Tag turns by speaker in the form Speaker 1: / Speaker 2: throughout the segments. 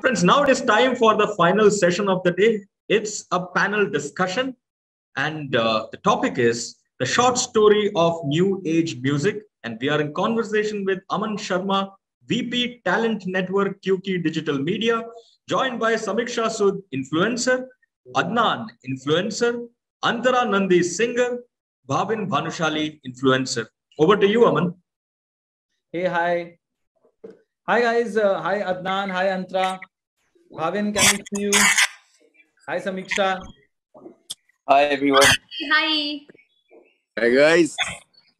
Speaker 1: Friends, now it is time for the final session of the day. It's a panel discussion, and the topic is the short story of new age music. And we are in conversation with Aman Sharma, VP Talent Network Qyuki Digital Media, joined by Sameeksha Sud, Influencer, Adnaan, Influencer, Antara Nandyi, Singer, Bhavin, Bhanusali, Influencer. Over to you, Aman.
Speaker 2: Hey, hi. Hi, guys. Hi, Adnaan. Hi, Antara. Bhavin, can we see you? Hi, Sameeksha.
Speaker 3: Hi, everyone.
Speaker 4: Hi.
Speaker 5: Hi, guys.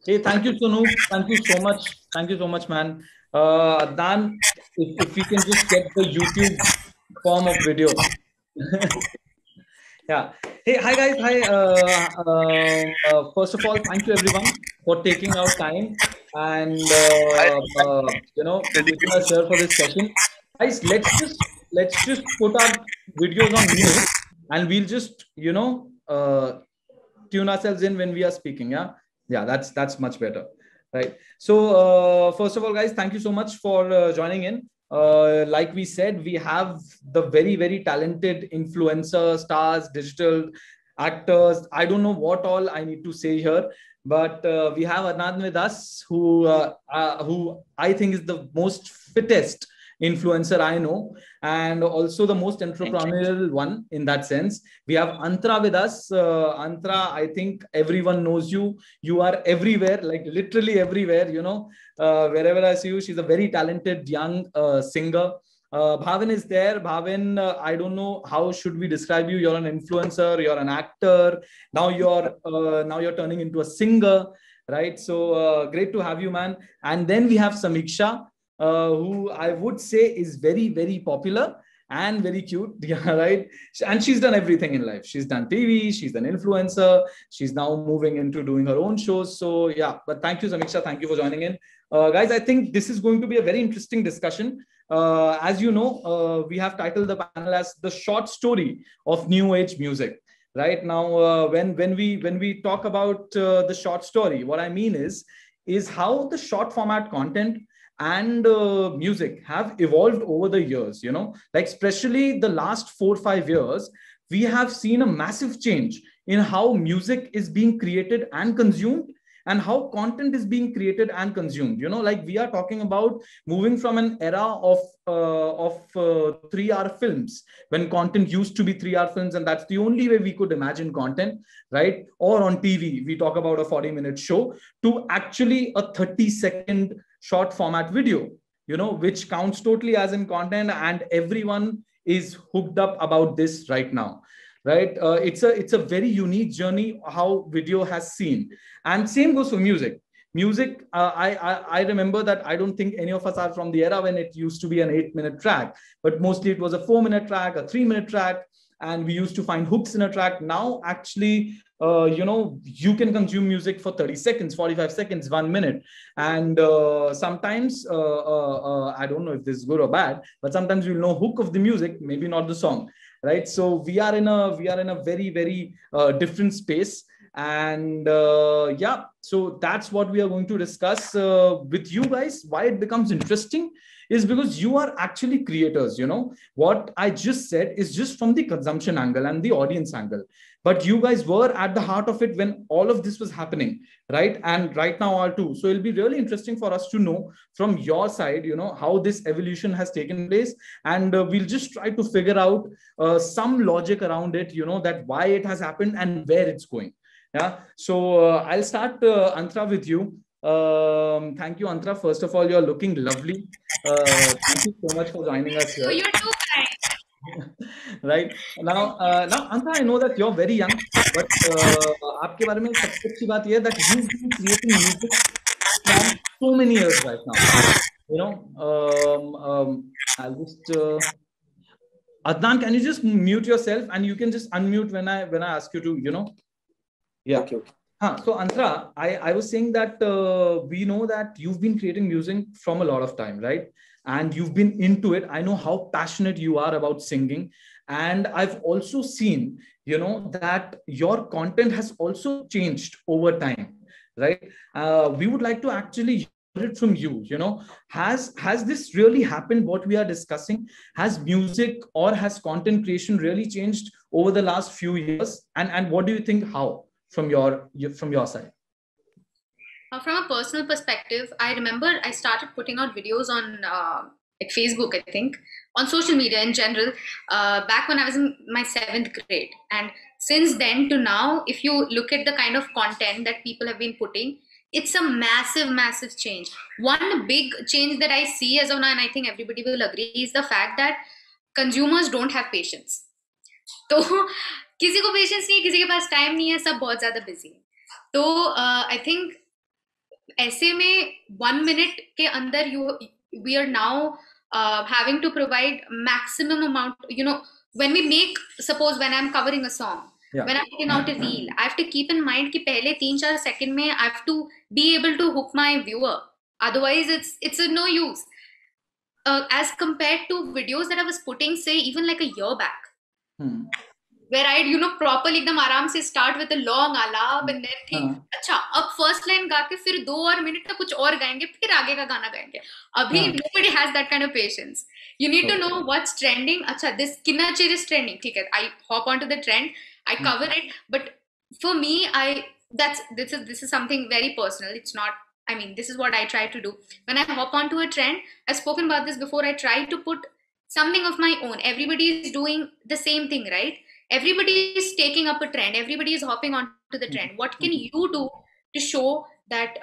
Speaker 2: Hey, thank you, Sonu. Thank you so much. Thank you so much, man. Adnaan, if we can just get the YouTube form of video. Yeah. Hey, hi, guys. Hi. First of all, thank you, everyone, for taking out time and making us here for this session. Guys, let's just put our videos on mute, and we'll just tune ourselves in when we are speaking. Yeah, that's much better, right? So first of all, guys, thank you so much for joining in. Like we said, we have the very, very talented influencer stars, digital actors. I don't know what all I need to say here, but we have Adnaan with us, who I think is the most fittest influencer I know, and also the most entrepreneurial one in that sense. We have Antara with us. Antara, I think everyone knows you. You are everywhere, like literally everywhere, wherever I see you. She's a very talented young singer. Bhavin is there. Bhavin, I don't know how should we describe you. You're an influencer, you're an actor. Now you're turning into a singer, right? So great to have you, man. And then we have Sameeksha, who I would say is very, very popular and very cute. Yeah, right. And she's done everything in life. She's done TV, she's an influencer, she's now moving into doing her own shows. So yeah, but thank you, Sameeksha. Thank you for joining in. Guys, I think this is going to be a very interesting discussion. As you know, we have titled the panel as the short story of new age music. Right now, when we talk about the short story, what I mean is how the short format content and music have evolved over the years. Like especially the last 4-5 years, we have seen a massive change in how music is being created and consumed, and how content is being created and consumed. Like we are talking about moving from an era of 3-hour films, when content used to be 3-hour films, and that's the only way we could imagine content, right? Or on TV, we talk about a 40-minute show, to actually a 30-second short format video, which counts totally as in content, and everyone is hooked up about this right now. Right, it's a very unique journey how video has seen, and same goes for music. Music, I remember that I don't think any of us are from the era when it used to be an 8-minute track, but mostly it was a 4-minute track, a 3-minute track, and we used to find hooks in a track. Now, actually, you can consume music for 30 seconds, 45 seconds, 1 minute, and sometimes I don't know if this is good or bad, but sometimes we'll know hook of the music, maybe not the song. Right, so we are in a very, very different space, and yeah, so that's what we are going to discuss with you guys. Why it becomes interesting is because you are actually creators. What I just said is just from the consumption angle and the audience angle, but you guys were at the heart of it when all of this was happening, right? And right now are too. So it'll be really interesting for us to know from your side, how this evolution has taken place, and we'll just try to figure out some logic around it, that why it has happened and where it's going. Yeah. So I'll start, Antara, with you. Thank you, Antara. First of all, you're looking lovely. Thank you so much for joining us here.
Speaker 4: Oh, you're too kind.
Speaker 2: Right now, Antara, I know that you're very young, but आपके बारे में सबसे अच्छी बात ये है that you've been creating music from so many years right now. I'll just Adnaan, can you just mute yourself, and you can just unmute when I ask you to, Yeah.
Speaker 3: Okay.
Speaker 2: So Antara, I was saying that we know that you've been creating music from a lot of time, right? And you've been into it. I know how passionate you are about singing. And I've also seen, that your content has also changed over time, right? We would like to actually it from you. You know, has this really happened? What we are discussing, has music or has content creation really changed over the last few years? And what do you think? How from your side?
Speaker 4: From a personal perspective, I remember I started putting out videos on like Facebook, I think, on social media in general, back when I was in my 7th grade. And since then to now, if you look at the kind of content that people have been putting, it's a massive, massive change. One big change that I see as of now, and I think everybody will agree, is the fact that consumers don't have patience. तो किसी को patience नहीं है, किसी के पास time नहीं है, सब बहुत ज्यादा बिजी है. तो आई थिंक ऐसे में 1 minute के अंदर we are now having to provide maximum amount, you know, when we make, suppose when I'm covering a song, when I'm putting out a reel, I have to keep in mind कि पहले 3-4 second में I have to be able to hook my viewer, otherwise it's a no use, as compared to videos that I was putting, say, even like a year back, where I'd, you know, properly एकदम आराम से start with a long आलाप and then think, अच्छा अब first line गा के फिर 2 और मिनट तक कुछ और गाएंगे, फिर आगे का गाना गाएंगे. अभी nobody has that kind of patience. You need to know what's trending. अच्छा, this Kinachir is trending. ठीक है, I hop onto the trend, I cover it. But for me, this is something very personal. It's not, I mean, this is what I try to do. When I hop onto a trend, I've spoken about this before, I try to put something of my own. Everybody is doing the same thing, right? Everybody is taking up a trend. Everybody is hopping onto the trend. What can you do to show that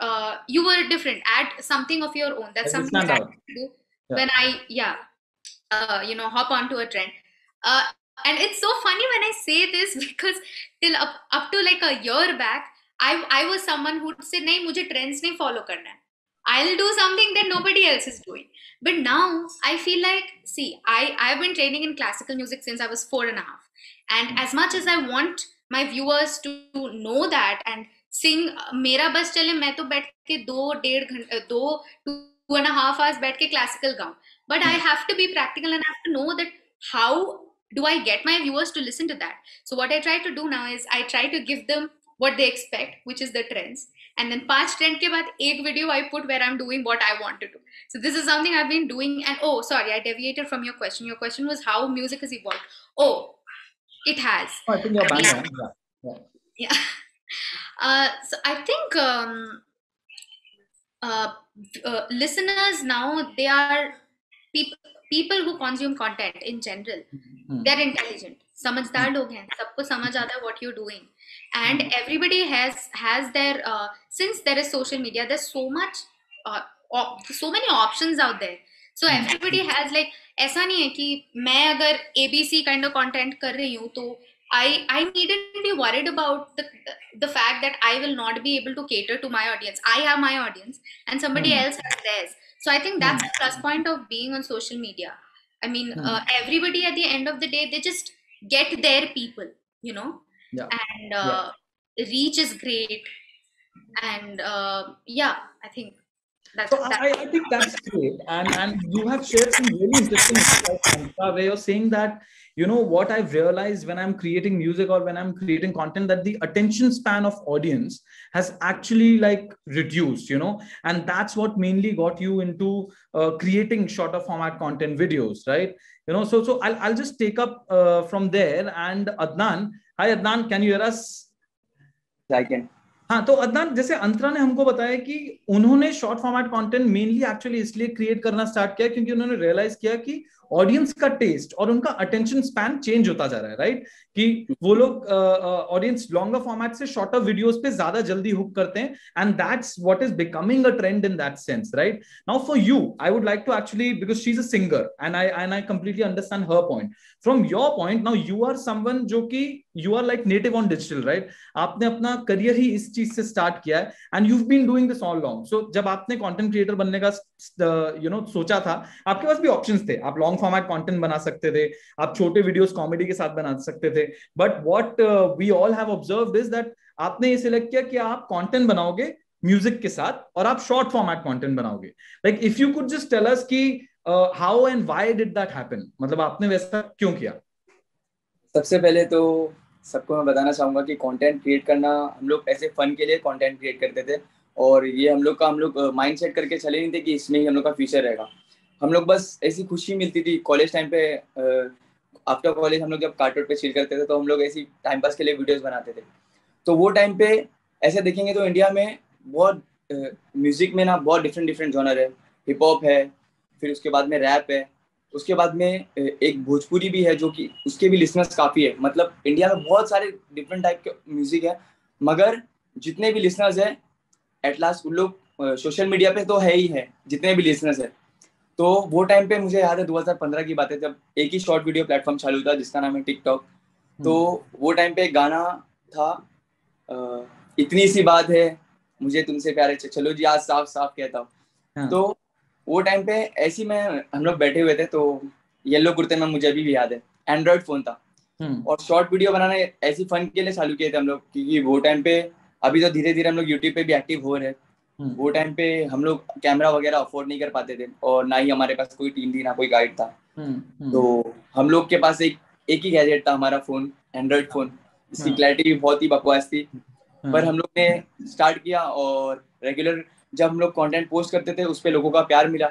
Speaker 4: you were different? Add something of your own. That's something that I do when I, you know, hop onto a trend. And it's so funny when I say this, because till up to like a year back, I was someone who would say, "Nahi, mujhe trends nahi follow karna hai. I'll do something that nobody else is doing." But now I feel like, see, I've been training in classical music since I was 4.5. And as much as I want my viewers to know that and sing, मेरा बस चले, मैं तो बैठ के 2.5 hours बैठ के classical गाऊं. But I have to be practical and I have to know that how do I get my viewers to listen to that. So what I try to do now is I try to give them what they expect, which is the trends. And then 5 trend के बाद एक video I put where I'm doing what I want to do. So this is something I've been doing. And oh, sorry, I deviated from your question. Your question was how music has evolved. Oh, it has.
Speaker 2: I think you're bang on.
Speaker 4: Yeah. So I think listeners now, they are people who consume content in general. They're intelligent. समझदार लोग हैं. सबको समझ आता है what you're doing. And everybody has their since there is social media, there's so many options out there. So everybody has like, ऐसा नहीं है कि मैं अगर ABC kind of content कर रही हूँ तो I needn't be worried about the fact that I will not be able to cater to my audience. I have my audience and somebody else has theirs. So I think that's the plus point of being on social media. I mean, everybody at the end of the day, they just get their people, you know, and reach is great. And I think
Speaker 2: I think that's great. And you have shared some really interesting insights, where you're saying that, you know, what I've realized when I'm creating music or when I'm creating content, that the attention span of audience has actually like reduced, you know, and that's what mainly got you into creating shorter format content videos, right? You know, so I'll just take up from there. And Adnaan, hi Adnaan, can you hear us?
Speaker 3: I can.
Speaker 2: हाँ, तो अदनान, जैसे अंतरा ने हमको बताया कि उन्होंने short format content mainly actually इसलिए create करना स्टार्ट किया क्योंकि उन्होंने रियलाइज किया कि ऑडियंस का टेस्ट और उनका अटेंशन स्पैन चेंज होता जा रहा है, राइट? कि वो लोग ऑडियंस लॉन्गर फॉर्मेट से शॉर्टर वीडियोस पे ज्यादा जल्दी हुक करते हैं, and that's what is becoming a trend in that sense, right? Now for you, I would like to actually, because she is a singer and I completely understand her point. From your point, now you are someone जो कि you are like native on digital, right? आपने अपना career ही इस चीज से start किया है and you have been doing this all long. So जब आपने कंटेंट क्रिएटर बनने का यू नो सोचा था, आपके पास भी ऑप्शंस थे. आप लॉन्ग फॉर्मेट कंटेंट बना सकते थे, आप छोटे वीडियोस कॉमेडी के साथ बना सकते थे, but what we all have observed is that आपने ये सिलेक्ट किया कि आप कंटेंट बनाओगे म्यूजिक के साथ और आप शॉर्ट फॉर्मेट कंटेंट बनाओगे. Like if you could just tell us कि how and why did that happen, मतलब आपने वैसा क्यों किया?
Speaker 3: सबसे पहले तो सबको मैं बताना चाहूंगा कि कंटेंट क्रिएट करना, हम लोग ऐसे फन के लिए कंटेंट क्रिएट करते थे, और ये हम लोग माइंड सेट करके चले नहीं थे कि इसमें ही हम लोग का फ्यूचर रहेगा। हम लोग बस ऐसी खुशी मिलती थी कॉलेज टाइम पे, आफ्टर कॉलेज हम लोग जब कार्टून पे चिल करते थे तो हम लोग ऐसी टाइम पास के लिए वीडियोस बनाते थे। तो वो टाइम पे ऐसे देखेंगे तो इंडिया में बहुत म्यूजिक में ना बहुत डिफरेंट जॉनर है। हिप हॉप है, फिर उसके बाद में रैप है, उसके बाद में एक भोजपुरी भी है जो कि उसके भी लिसनर्स काफ़ी है। मतलब इंडिया में बहुत सारे डिफरेंट टाइप के म्यूजिक है, मगर जितने भी लिसनर्स है एट लास्ट उन लोग सोशल मीडिया पे तो है ही है, जितने भी लिसनर्स है। तो वो टाइम पे मुझे याद है 2015 की बात है, जब एक ही शॉर्ट वीडियो प्लेटफॉर्म चालू था जिसका नाम है टिकटॉक। तो वो टाइम पे एक गाना था, इतनी सी बात है मुझे तुमसे प्यार है, चलो जी आज साफ साफ कहता हूँ। तो वो टाइम पे ऐसी में हम लोग बैठे हुए थे, तो येलो कुर्ते में मुझे अभी भी याद है, एंड्रॉइड फोन था और शॉर्ट वीडियो बनाना ऐसी फन के लिए चालू किए थे हम लोग, क्योंकि वो टाइम पे, अभी तो धीरे धीरे हम लोग यूट्यूब पे भी एक्टिव हो रहे हैं। वो टाइम पे हम लोग कैमरा वगैरह अफोर्ड नहीं कर पाते थे और ना ही हमारे पास कोई टीम थी, ना कोई गाइड था। तो हम लोग के पास एक ही गैजेट था, हमारा फोन, एंड्रॉइड फोन, जिसकी क्लैरिटी भी बहुत ही बकवास थी। पर हम लोग ने स्टार्ट किया और रेगुलर जब हम लोग कंटेंट पोस्ट करते थे उस पे लोगों का प्यार मिला।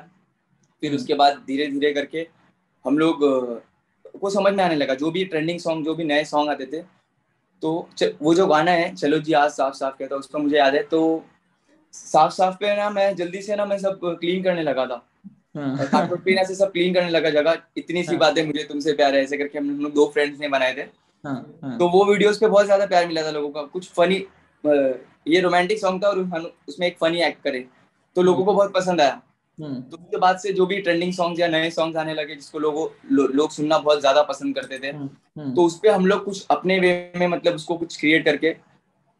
Speaker 3: फिर उसके बाद धीरे धीरे करके हम लोग को समझ में आने लगा, जो भी ट्रेंडिंग सॉन्ग, जो भी नए सॉन्ग आते थे, तो वो जो गाना है चलो जी आज साफ साफ कहता, उसका मुझे याद है। तो साफ साफ पे ना मैं जल्दी से ना मैं सब क्लीन करने लगा था, कार्टून पीना से सब क्लीन करने लगा जगह, इतनी सी बात है मुझे तुमसे प्यार है, ऐसे करके हम लोग 2 फ्रेंड्स ने बनाए थे। तो वो वीडियोस पे बहुत ज्यादा प्यार मिला था लोगों का। कुछ फनी, ये रोमांटिक सॉन्ग था और उसमें एक फनी एक्ट करे, तो लोगों को बहुत पसंद आया। तो उसके बाद से जो भी ट्रेंडिंग सॉन्ग्स या नए सॉन्ग्स आने लगे जिसको लोग सुनना बहुत ज्यादा पसंद करते थे, तो उस पे हम लोग कुछ अपने वे में, मतलब उसको कुछ क्रिएट करके,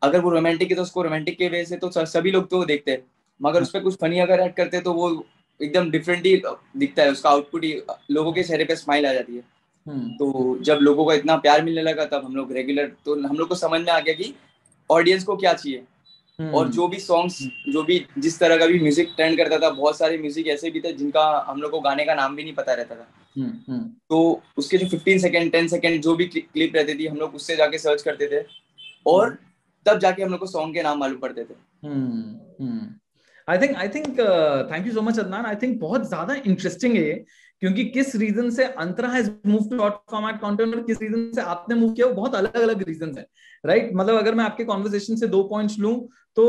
Speaker 3: अगर वो रोमांटिक है तो उसको रोमांटिक के वे से तो सभी लोग तो देखते हैं, मगर उस पर कुछ फनी अगर ऐड करते तो वो एकदम डिफरेंट ही दिखता है, उसका आउटपुट ही, लोगों के चेहरे पे स्माइल आ जाती है। तो जब लोगों को इतना प्यार मिलने लगा तब हम लोग रेगुलर, तो हम लोग को समझ में आ गया कि ऑडियंस को क्या चाहिए। और जो भी सॉन्ग्स, जो भी जिस तरह का भी म्यूजिक ट्रेंड करता था, बहुत सारे म्यूजिक ऐसे भी थे जिनका हम लोग को गाने का नाम भी नहीं पता रहता था। तो उसके जो 15 सेकंड 10 सेकंड जो भी क्लिप रहती थी, हम लोग उससे जाके सर्च करते थे और तब जाके हम लोग को सॉन्ग के नाम मालूम पड़ते थे।
Speaker 2: I think thank you so much Adnan. I think बहुत ज्यादा इंटरेस्टिंग है ये, क्योंकि किस रीजन से Antara has move to short format content और किस रीजन से आपने मूव किया, वो बहुत अलग अलग रीजन है, राइट? मतलब अगर मैं आपके कॉन्वर्सेशन से 2 पॉइंट्स लूं तो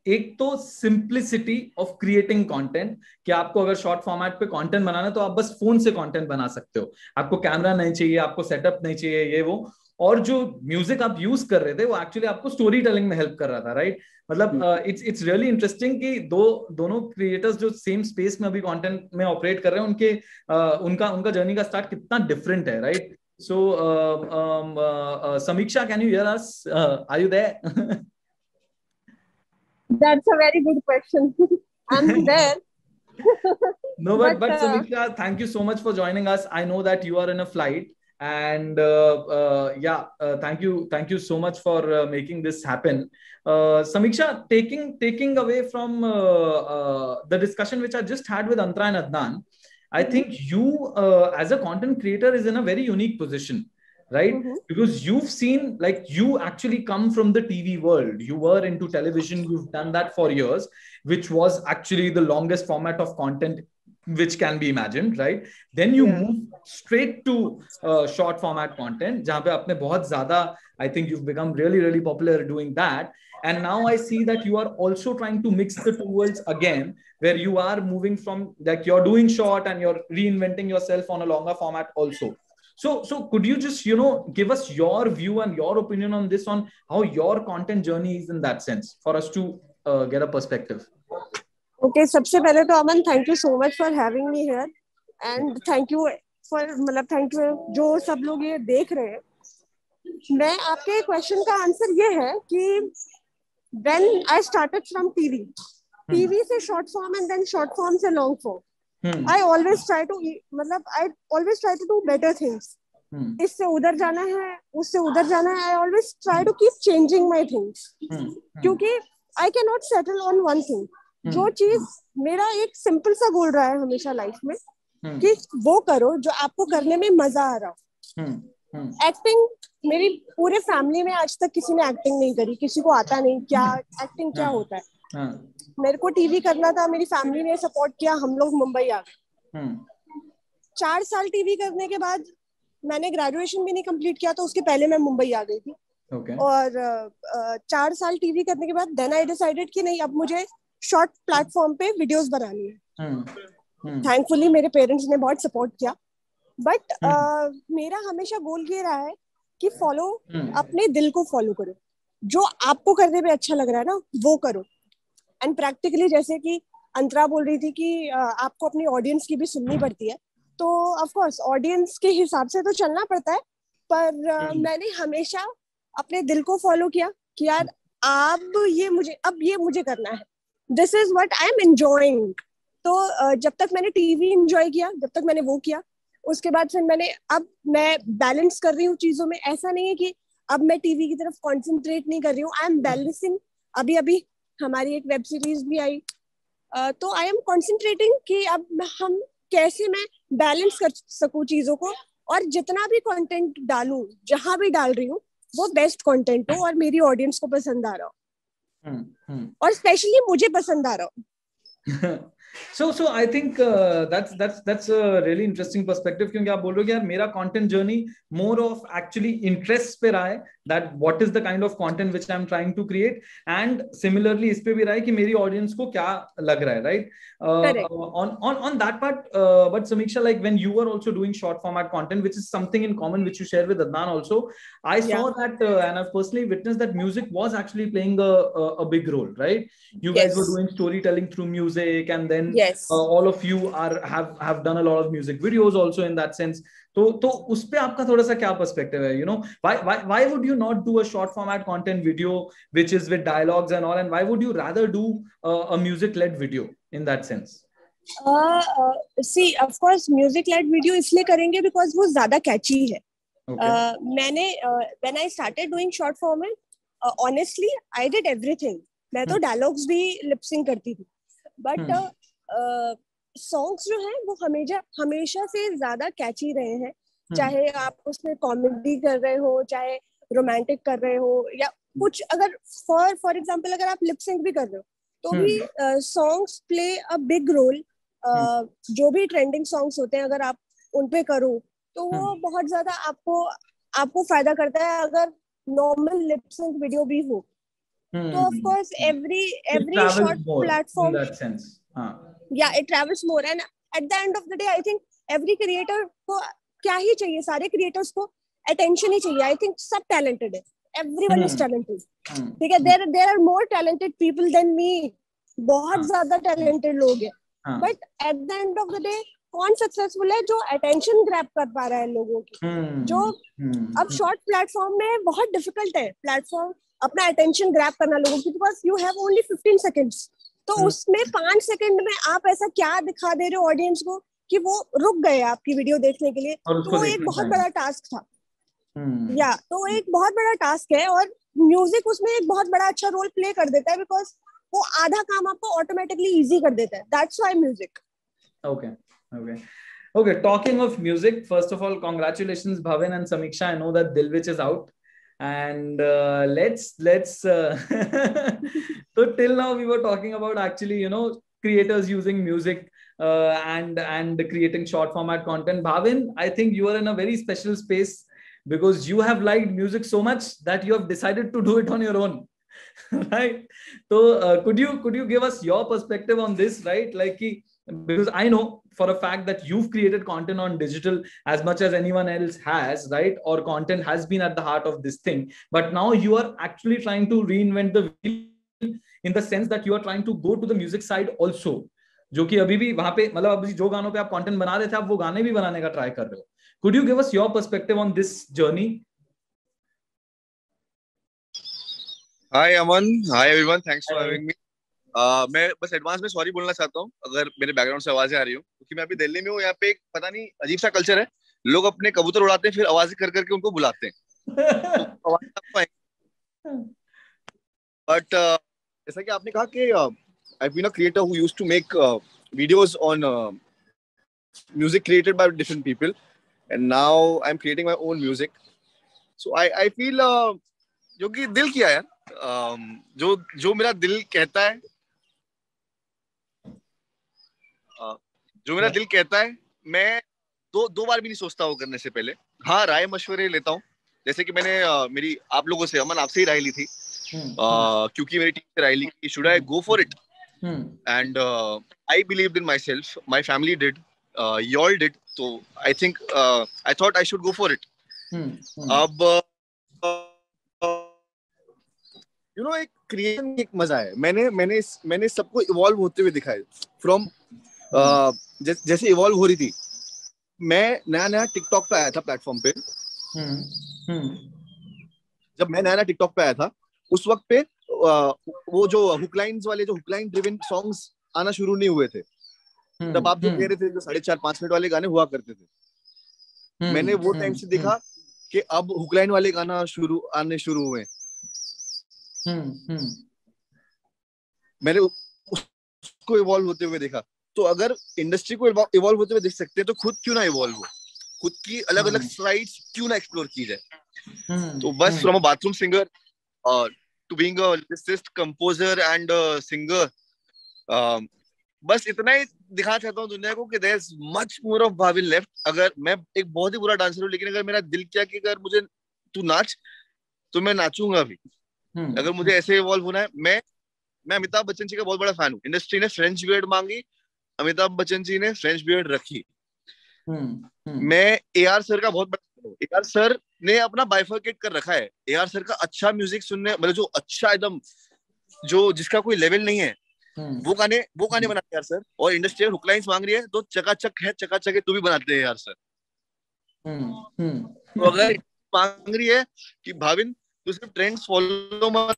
Speaker 2: एक तो सिंप्लिसिटी ऑफ क्रिएटिंग कंटेंट, कि आपको अगर शॉर्ट फॉर्मेट पे कंटेंट बनाना है तो आप बस फोन से कंटेंट बना सकते हो, आपको कैमरा नहीं चाहिए, आपको सेटअप नहीं चाहिए, ये वो। और जो म्यूजिक आप यूज कर रहे थे वो एक्चुअली आपको स्टोरी टेलिंग में हेल्प कर रहा था, राइट? मतलब इट्स रियली इंटरेस्टिंग कि दोनों क्रिएटर्स जो सेम स्पेस में अभी कंटेंट में ऑपरेट कर रहे हैं, उनके उनका जर्नी का स्टार्ट कितना डिफरेंट है, right? So Sameeksha, can you hear us? Are you there?
Speaker 6: That's a very good question. I'm there.
Speaker 2: No, but Sameeksha, thank you so much for joining us. I know that you are in a flight, and thank you so much for making this happen. Sameeksha, taking away from the discussion which I just had with Antara and Adnaan, I think you as a content creator is in a very unique position, right? Because you've seen, like, you actually come from the TV world. You were into television, you've done that for years, which was actually the longest format of content which can be imagined, right? Then you move straight to short format content, jahan pe apne bahut zyada, I think you've become really really popular doing that. And now I see that you are also trying to mix the two worlds again, where you are moving from, like, you're doing short and you're reinventing yourself on a longer format also. So could you just, give us your view and your opinion on this, on how your content journey is in that sense, for us to get a perspective?
Speaker 6: Okay, सबसे पहले तो अमन, thank you so much for having me here, and thank you जो सब लोग ये देख रहे हैं। मैं आपके क्वेश्चन का आंसर ये है कि when I started from TV से short form and then short form से long form, I always try to do better things. इससे उधर जाना है, उससे उधर जाना है, I always try to keep changing my things. क्योंकि I cannot settle on one thing. जो चीज मेरा एक सिंपल सा गोल रहा है हमेशा लाइफ में, कि वो करो जो आपको करने में मजा आ रहा हो। एक्टिंग, मेरी पूरे फैमिली में आज तक किसी ने एक्टिंग नहीं करी, किसी को आता नहीं क्या एक्टिंग क्या होता है। मेरे को टीवी करना था, मेरी फैमिली ने सपोर्ट किया, हम लोग मुंबई आ गए। 4 साल टीवी करने के बाद मैंने ग्रेजुएशन भी नहीं कंप्लीट किया, तो उसके पहले मैं मुंबई आ गई थी। और 4 साल टीवी करने के बाद देन आई डिसाइडेड कि नहीं, अब मुझे शॉर्ट प्लेटफॉर्म पे वीडियोस बनानी है। थैंकफुली मेरे पेरेंट्स ने बहुत सपोर्ट किया, बट मेरा हमेशा गोल ये रहा है कि फॉलो, अपने दिल को फॉलो करो, जो आपको करने में अच्छा लग रहा है ना वो करो। एंड प्रैक्टिकली जैसे कि अंतरा बोल रही थी कि आपको अपनी ऑडियंस की भी सुननी पड़ती है, तो ऑफ कोर्स ऑडियंस के हिसाब से तो चलना पड़ता है, पर मैंने हमेशा अपने दिल को फॉलो किया कि यार अब ये मुझे करना है, this is what I am enjoying. तो जब तक मैंने टीवी एंजॉय किया, जब तक मैंने वो किया, उसके बाद फिर अब मैं बैलेंस कर रही हूँ चीजों में। ऐसा नहीं है कि अब मैं टीवी की तरफ कंसंट्रेट नहीं कर रही हूँ, आई एम बैलेंसिंग। अभी हमारी एक वेब सीरीज भी आई, तो आई एम कंसंट्रेटिंग कि अब हम कैसे मैं बैलेंस कर सकूं चीजों को, और जितना भी कंटेंट डालूं, जहां भी डाल रही हूँ, वो बेस्ट कंटेंट हो और मेरी ऑडियंस को पसंद आ रहा हो, और स्पेशली मुझे पसंद आ रहा हो।
Speaker 2: So I think that's a really interesting perspective, क्योंकि आप बोल रहे हो कि यार मेरा content journey more of actually interest पे रहा है, that what is the kind of content which I'm trying to create, and similarly इस पे भी रहा है कि मेरी audience को क्या लग रहा है, right? On that part, but Sameeksha, like when you were also doing short format content, which is something in common which you share with Adnaan also, I saw that and I've personally witnessed that music was actually playing a big role, right? You guys were doing storytelling through music, and then all of you have done a lot of music videos also in that sense. तो उस पे आपका थोड़ा सा क्या perspective है, you know, why would you not do a short format content video which is with dialogues and all, and why would you rather do a music led video in that sense?
Speaker 6: See, of course music led video इसलिए करेंगे because वो ज्यादा catchy है। मैंने when I started doing short format, honestly I did everything. मैं तो dialogues भी lip sync करती थी, but सॉन्ग्स जो हैं वो हमेशा से ज्यादा कैची रहे हैं, चाहे आप उसमें कॉमेडी कर रहे हो, चाहे रोमांटिक कर रहे हो, या कुछ अगर फॉर एग्जांपल अगर आप लिप सिंक भी कर रहे हो तो भी songs play a big role. जो भी ट्रेंडिंग सॉन्ग्स होते हैं अगर आप उन पे करो तो वो बहुत ज्यादा आपको फायदा करता है, अगर नॉर्मल लिप सिंक वीडियो भी हो तो of course every short platform it travels more, and at the end of the day I think every creator को क्या ही चाहिए, सारे creators को attention ही चाहिए। I think सब talented है, everyone is talented, ठीक है, there are more talented people than me, बहुत ज्यादा talented लोग हैं, but at the end of the day कौन successful है, जो attention grab कर पा रहा है लोगों की, जो अब short platform में बहुत difficult है platform अपना attention grab करना लोगों की, because you have only 15 seconds, तो उसमें 5 सेकंड में आप ऐसा क्या दिखा दे रहे हो ऑडियंस को कि वो रुक गए आपकी वीडियो देखने के लिए, तो वो एक बहुत बड़ा टास्क था। तो एक बहुत बड़ा टास्क है, और म्यूजिक उसमें एक बहुत बड़ा अच्छा रोल प्ले कर देता है, बिकॉज वो आधा काम आपको ऑटोमेटिकली इजी कर देता है, that's why music.
Speaker 2: Okay, talking of music, first of all, congratulations Bhavin and Sameeksha, I know that Dil Which is out, and let's so till now we were talking about actually, you know, creators using music and creating short format content. Bhavin, I think you are in a very special space because you have liked music so much that you have decided to do it on your own. Right? So could you give us your perspective on this, right? Like, because I know for a fact that you've created content on digital as much as anyone else has, right? Or content has been at the heart of this thing, but now you are actually trying to reinvent the wheel in the sense that you are trying to go to the music side also, जो कि अभी भी वहां पे, मतलब अभी जो गानों पे आप कंटेंट बना रहे थे आप वो गाने भी बनाने का ट्राई कर रहे हो. Could you give us your perspective on this journey?
Speaker 5: Hi Aman, hi everyone, thanks for having me. मैं बस एडवांस में सॉरी बोलना चाहता हूँ अगर मेरे बैकग्राउंड से आवाजें आ रही हो, क्योंकि मैं अभी दिल्ली में हूँ. यहाँ पे एक पता नहीं अजीब सा कल्चर है, लोग अपने कबूतर उड़ाते हैं फिर आवाजें कर करके उनको बुलाते हैं. बट जैसा कि आपने कहा कि I've been a creator who used to make videos on music created by different people, and now I'm creating my own music. So I feel जो कि दिल किया है, जो मेरा दिल कहता है जो मेरा दिल कहता है मैं दो बार भी नहीं सोचता वो करने से पहले। हाँ, राय मशवरे लेता हूँ, जैसे कि मैंने मेरी आप लोगों से, अमन आपसे ही राय ली थी, क्योंकि मेरी टीम से राय ली कि should I go for it, and I believed in my self, my family did, you all did, so I think I thought I should go for it. अब एक क्रिएशन में एक मजा है। मैंने सबको इवॉल्व होते हुए दिखा है फ्रॉम जैसे इवॉल्व हो रही थी। मैं नया टिकटॉक पे आया था प्लेटफॉर्म पे। जब मैं नया टिकटॉक पे आया था उस वक्त पे वो जो हुकलाइंस वाले, जो हुकलाइन ड्रिवन सॉन्ग्स आना शुरू नहीं हुए थे। तब आप जो कह रहे थे, जो 4.5-5 मिनट वाले गाने हुआ करते थे, मैंने वो टाइम से देखा कि अब हुकलाइन वाले गाना आने शुरू हुए। मैंने उसको इवॉल्व होते हुए देखा। तो अगर इंडस्ट्री को इवॉल्व होते हुए देख सकते हैं तो खुद क्यों ना इवॉल्व हो, खुद की अलग अलग साइड्स क्यों ना एक्सप्लोर की जाए। तो बस from a bathroom singer to being a lyricist, composer and singer, बस इतना ही दिखाना चाहता हूँ दुनिया को कि there is much more of Bhavin left. अगर मैं एक बहुत ही बुरा डांसर हूँ, लेकिन अगर मेरा दिल किया कि अगर मुझे तू नाच तो मैं नाचूंगा भी। अगर मुझे ऐसे इवॉल्व होना है, मैं अमिताभ बच्चन जी का बहुत बड़ा फैन हूँ। इंडस्ट्री ने फ्रेंच बियर्ड मांगी, अमिताभ बच्चन जी ने फ्रेंच बियर्ड रखी। मैं AR सर का बहुत बड़ा हूँ। AR सर ने अपना बाइफरकेट कर रखा है। AR सर का अच्छा म्यूजिक सुनने, मतलब जो अच्छा एकदम, जो जिसका कोई लेवल नहीं है, वो गाने बनाते हैं यार सर। और इंडस्ट्री हुकलाइंस मांग रही है तो चकाचक है, चकाचक है तो भी बनाते हैं यार सर। तो अगर मांग रही है कि भाविन तू सिर्फ ट्रेंड्स फॉलो मत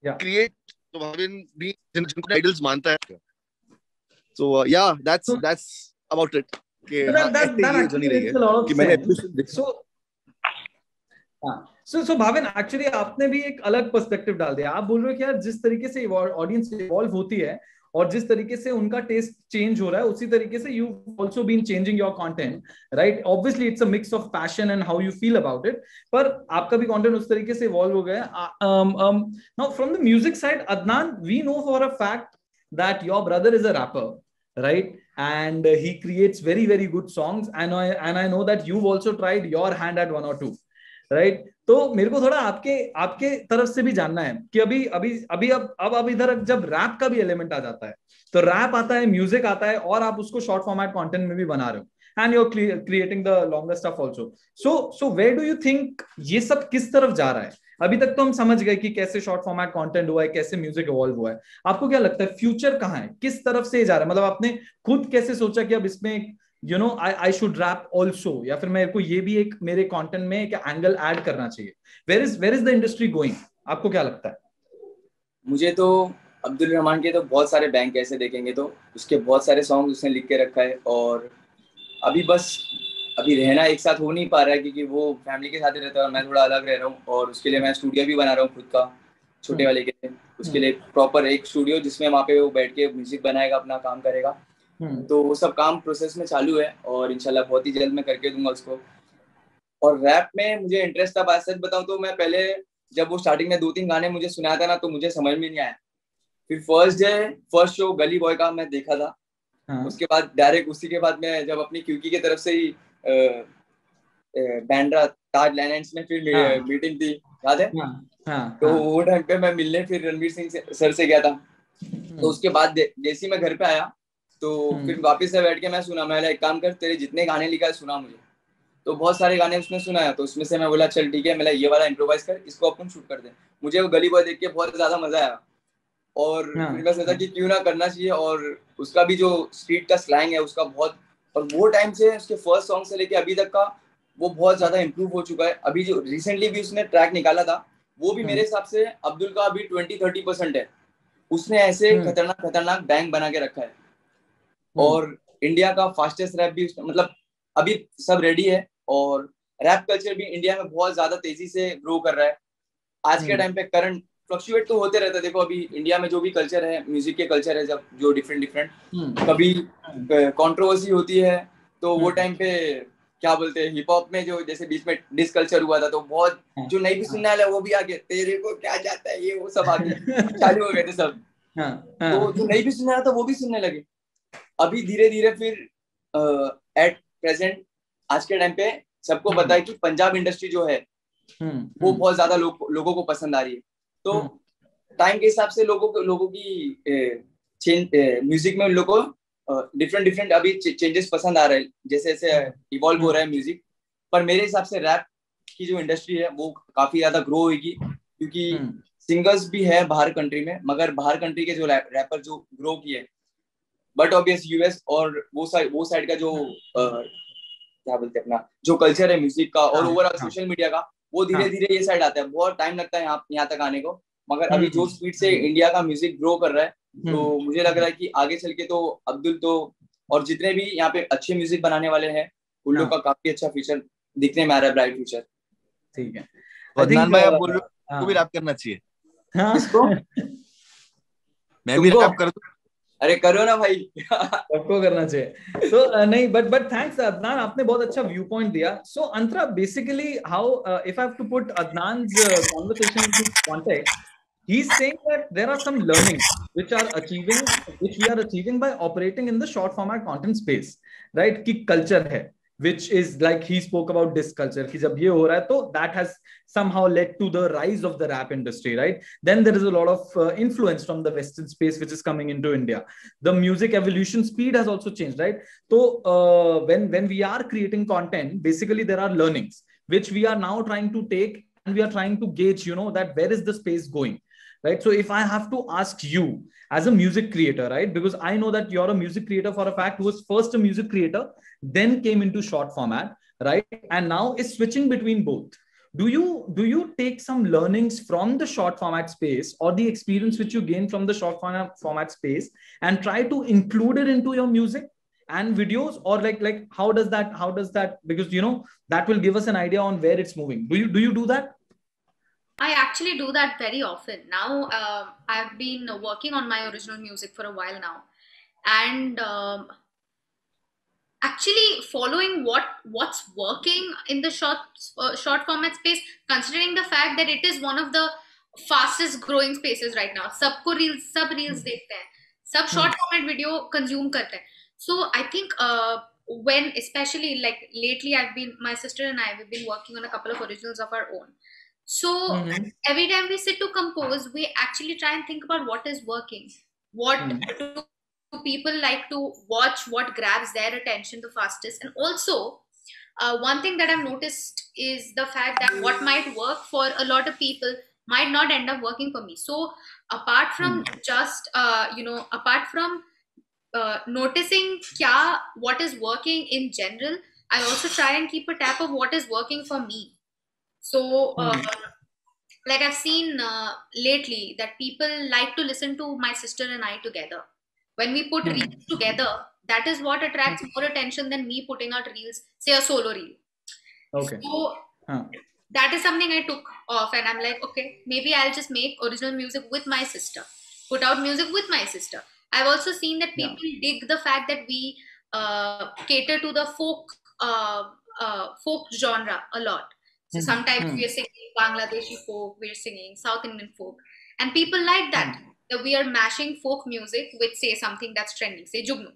Speaker 5: क्रिएट, तो भाविन भी जिनको आइडल्स मानता है। So yeah, that's about it.
Speaker 2: That actually makes a lot of sense. So Bhavin, actually आपने भी एक अलग पर्सपेक्टिव डाल दिया। आप बोल रहे हो कि यार जिस तरीके से ऑडियंस इवॉल्व होती है और जिस तरीके से उनका टेस्ट चेंज हो रहा है, उसी तरीके से you also been changing your content, right? Obviously it's a mix of passion and how you feel about it, पर आपका भी कंटेंट उस तरीके से इवॉल्व हो गया। Now from the music side, Adnan, we know for a fact that your brother is a rapper, right? And he creates very, very good songs, and I know that you've also tried your hand at one or two, right? तो मेरे को थोड़ा आपके तरफ से भी जानना है कि अब इधर जब रैप का भी एलिमेंट आ जाता है, तो रैप आता है, म्यूजिक आता है, और आप उसको शॉर्ट फॉर्मेट कंटेंट में भी बना रहे हो, and you're creating the longer stuff also. So where do you think ये सब किस तरफ जा रहा है? अभी तक तो हम समझ गए कि कैसे शॉर्ट फॉर्मेट कंटेंट हुआ है, कैसे म्यूजिक इवॉल्व हुआ है। आपको क्या लगता है फ्यूचर कहाँ है, किस तरफ से जा रहा है? मतलब आपने खुद कैसे सोचा कि अब इसमें आई शुड रैप ऑल्सो, या फिर मेरे को ये भी एक मेरे कंटेंट में एक एंगल ऐड करना चाहिए? Where is the industry going? आपको क्या लगता है?
Speaker 3: मुझे तो अब्दुल रहमान के तो बहुत सारे बैंक ऐसे देखेंगे तो उसके बहुत सारे सॉन्ग उसने लिख के रखा है, और अभी रहना एक साथ हो नहीं पा रहा है क्योंकि वो फैमिली के साथ ही रहता है और मैं थोड़ा अलग रह रहा हूँ, और उसके लिए मैं स्टूडियो भी बना रहा हूँ खुद का, छोटे वाले के लिए। उसके लिए प्रॉपर एक स्टूडियो जिसमें वहाँ पे वो बैठ के म्यूजिक बनाएगा, अपना काम करेगा। तो वो सब काम प्रोसेस में चालू है और इंशाल्लाह बहुत ही जल्द मैं करके दूंगा उसको। और रैप में मुझे इंटरेस्ट था, बात सच बताऊं तो मैं पहले जब वो स्टार्टिंग में 2-3 गाने मुझे सुनाया था ना, तो मुझे समझ में नहीं आया। फिर फर्स्ट शो गली बॉय का मैं देखा था। उसके बाद डायरेक्ट उसी के बाद मैं जब अपनी क्यूकी की तरफ से ही बैंड्रा ताज लैंड्स में फिर मीटिंग थी, याद है? तो वो टाइम पे मैं मिलने फिर रणवीर सिंह सर से गया था। तो उसके बाद जैसे ही मैं घर पे आया तो फिर वापस से बैठ के मैं सुना, मैं एक काम कर, तेरे जितने गाने लिखा है सुना मुझे। तो बहुत सारे गाने उसने सुनाया, तो उसमें से मैं बोला चल ठीक है, मैं ये वाला इम्प्रोवाइज कर, इसको अपन शूट कर दे। मुझे वो गली बॉय देख के बहुत ज्यादा मजा आया और फिर मैं सोचा कि क्यों ना करना चाहिए। और उसका भी जो स्ट्रीट का स्लैंग है उसका बहुत, और वो टाइम से उसके फर्स्ट सॉन्ग से लेके अभी तक का वो बहुत ज्यादा इम्प्रूव हो चुका है। अभी जो रिसेंटली भी उसने ट्रैक निकाला था वो भी मेरे हिसाब से अब्दुल का अभी 20-30% है। उसने ऐसे खतरनाक बैंक बना के रखा है। और इंडिया का फास्टेस्ट रैप भी मतलब अभी सब रेडी है, और रैप कल्चर भी इंडिया में बहुत ज्यादा तेजी से ग्रो कर रहा है। आज के टाइम पे करंट फ्लक्चुएट तो होते रहता है। देखो अभी इंडिया में जो भी कल्चर है, म्यूजिक के कल्चर है, जब जो डिफरेंट कभी कंट्रोवर्सी होती है तो वो टाइम पे क्या बोलते हैं हिप हॉप में जो जैसे बीच में डिस कल्चर हुआ था तो बहुत जो नहीं भी सुनने वाला वो भी आ गया, तेरे को क्या जाता है ये वो सब आ गया, चालू हो गए थे सब। तो जो नहीं भी सुनने वाला था वो भी सुनने लगे। अभी धीरे धीरे फिर एट प्रेजेंट आज के टाइम पे सबको पता है कि पंजाब इंडस्ट्री जो है वो बहुत ज्यादा लोगों को पसंद आ रही है। तो टाइम के हिसाब से लोगों की म्यूजिक में उन लोगों को डिफरेंट अभी चेंजेस पसंद आ रहे हैं, जैसे जैसे इवॉल्व हो रहा है म्यूजिक। पर मेरे हिसाब से रैप की जो इंडस्ट्री है वो काफी ज्यादा ग्रो होगी, क्योंकि सिंगर्स भी है बाहर कंट्री में, मगर बाहर कंट्री के जो रैपर जो ग्रो किए, बट ऑब्वियस यूएस और वो साइड का जो क्या बोलते हैं अपना जो कल्चर है म्यूजिक का और ओवरऑल सोशल मीडिया का, वो धीरे धीरे ये साइड आता है। बहुत टाइम लगता है यहाँ तक आने को, मगर अभी जो स्पीड से इंडिया का म्यूजिक ग्रो कर रहा है, तो मुझे लग रहा है कि आगे चल के तो अब्दुल तो और जितने भी यहाँ पे अच्छे म्यूजिक बनाने वाले हैं उन लोग का काफी अच्छा फ्यूचर दिखने में आ रहा है, ब्राइट फ्यूचर। ठीक है,
Speaker 5: अदनान भाई आप बोल रहे हो को भी रैप करना चाहिए।
Speaker 3: किसको?
Speaker 5: मैं भी रैप कर दूं?
Speaker 3: अरे करो ना भाई,
Speaker 2: सबको करना चाहिए। तो नहीं बट थैंक्स अदनान, आपने बहुत अच्छा व्यू पॉइंट दिया। So Antara, basically how if I have to put Adnan's conversation into context, he's saying that there are some learnings which we are achieving by operating in the short format content space, right? कि culture है, which is like he spoke about this culture कि जब ये हो रहा है तो that has somehow led to the rise of the rap industry, right? Then there is a lot of influence from the Western space which is coming into India. The music evolution speed has also changed, right? So when we are creating content, basically there are learnings which we are now trying to take and we are trying to gauge, that where is the space going, right? So if I have to ask you as a music creator, right, because I know that you're a music creator for a fact, who was first a music creator, then came into short format, right, and now is switching between both. Do you take some learnings from the short format space or the experience which you gain from the short format space and try to include it into your music and videos, or like how does that, because that will give us an idea on where it's moving. Do you do that?
Speaker 4: I actually do that very often. Now, I've been working on my original music for a while now, and actually following what's working in the short format space, considering the fact that it is one of the fastest growing spaces right now. Sabko reels, sab reels dekhte hain, sab short format video consume karte hain. So I think when, especially like lately, my sister and I, we've been working on a couple of originals of our own. So every time we sit to compose, we actually try and think about what is working, what do people like to watch, what grabs their attention the fastest. And also one thing that I've noticed is the fact that what might work for a lot of people might not end up working for me. So apart from just apart from noticing what is working in general, I also try and keep a tab of what is working for me. So like I've seen lately that people like to listen to my sister and I together. When we put reels together, that is what attracts more attention than me putting out reels, say a solo reel. Okay. So that is something I took off, and I'm like, okay, maybe I'll just make original music with my sister, put out music with my sister. I've also seen that people dig the fact that we cater to the folk genre a lot. So sometimes we are singing Bangladeshi folk, we're singing South Indian folk, and people like that we are mashing folk music with, say, something that's trending, say Jugnu.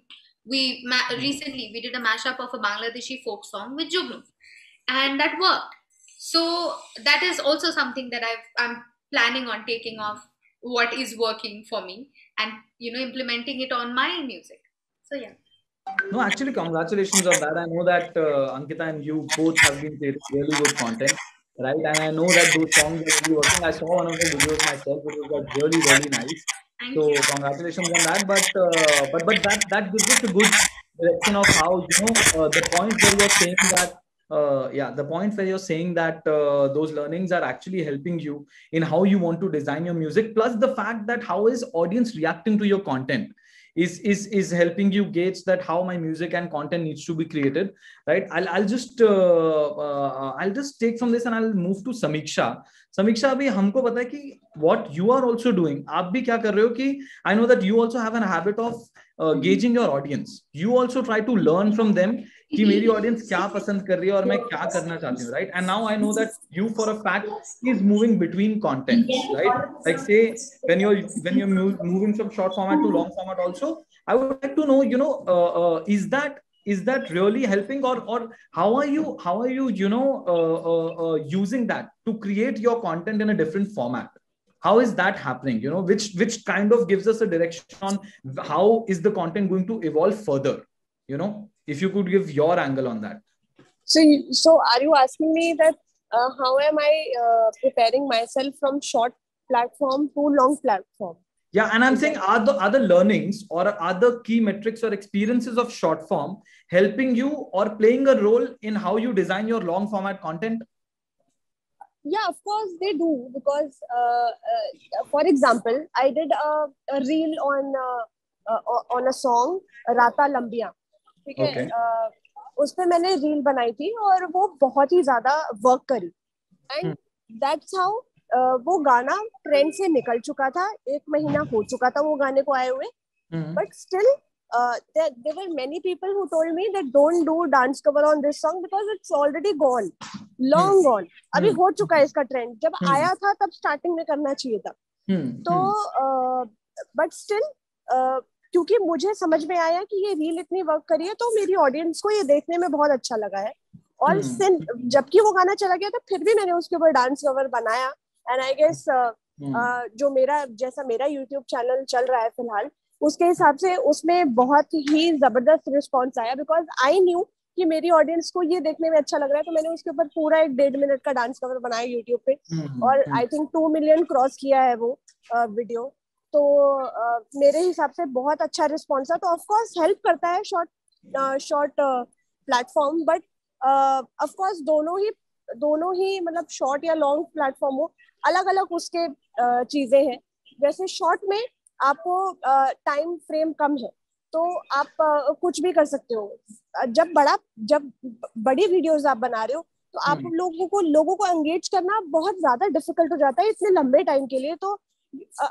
Speaker 4: Recently we did a mashup of a Bangladeshi folk song with Jugnu, and that worked. So that is also something that I'm planning on taking off what is working for me and implementing it on my music. So yeah.
Speaker 2: No, actually, congratulations on that. I know that Ankita and you both have been creating really good content, right? And I know that those songs are really working. I saw one of the videos myself, which was really, really nice. So congratulations on that. But that gives us a good direction of how the point where you're saying that. The point where you're saying that those learnings are actually helping you in how you want to design your music, plus the fact that how is audience reacting to your content is helping you gauge that how my music and content needs to be created, right? I'll just take from this and I'll move to Sameeksha. Sameeksha, abhi humko pata hai ki what you are also doing. Aap bhi kya kar rahe ho ki I know that you also have a habit of gauging your audience. You also try to learn from them कि मेरी audience क्या पसंद कर रही है और मैं क्या करना चाहती हूँ, right? And now I know that you for a fact is moving between contents, right? Like say when you're moving from short format to long format also, I would like to know, is that really helping, or how are you using that to create your content in a different format? How is that happening? Which kind of gives us a direction on how is the content going to evolve further? If you could give your angle on that.
Speaker 6: So are you asking me that how am I preparing myself from short platform to long platform?
Speaker 2: Yeah, and I'm saying, are the learnings or are the key metrics or experiences of short form helping you or playing a role in how you design your long format content?
Speaker 6: Yeah, of course they do, because for example, I did a reel on a song राता लंबियां, ठीक है?
Speaker 2: Okay.
Speaker 6: उस पे मैंने reel बनाई थी और वो बहुत ही ज्यादा वर्क करी, एंड दैट्स हाउ वो गाना ट्रेंड से निकल चुका था, 1 महीना हो चुका था वो गाने को आए हुए, but still there were many people who told me that don't do dance cover on this song because it's already gone, long gone. अभी हो चुका है इसका ट्रेंड, जब आया था तब स्टार्टिंग में करना चाहिए था. तो बट स्टिल क्योंकि मुझे समझ में आया कि ये रील इतनी वर्क करी है, तो मेरी ऑडियंस को ये देखने में बहुत अच्छा लगा है, और जबकि वो गाना चला गया तो फिर भी मैंने उसके ऊपर डांस कवर बनाया. एंड आई गेस जो मेरा यूट्यूब चैनल चल रहा है फिलहाल, उसके हिसाब से उसमें बहुत ही जबरदस्त रिस्पॉन्स आया, बिकॉज आई न्यू कि मेरी ऑडियंस को ये देखने में अच्छा लग रहा है. तो मैंने उसके ऊपर पूरा 1.5 मिनट का डांस कवर बनाया यूट्यूब पे, और आई थिंक 2 मिलियन क्रॉस किया है वो वीडियो. तो मेरे हिसाब से बहुत अच्छा रिस्पॉन्स है. तो ऑफकोर्स हेल्प करता है शॉर्ट प्लेटफॉर्म, बट ऑफकोर्स दोनों ही मतलब शॉर्ट या लॉन्ग प्लेटफॉर्म हो, अलग अलग उसके चीजें हैं. जैसे शॉर्ट में आपको टाइम फ्रेम कम है, तो आप कुछ भी कर सकते हो. जब बड़ी वीडियोस आप बना रहे हो, तो आप लोगों को एंगेज करना बहुत ज्यादा डिफिकल्ट हो जाता है इतने लंबे टाइम के लिए. तो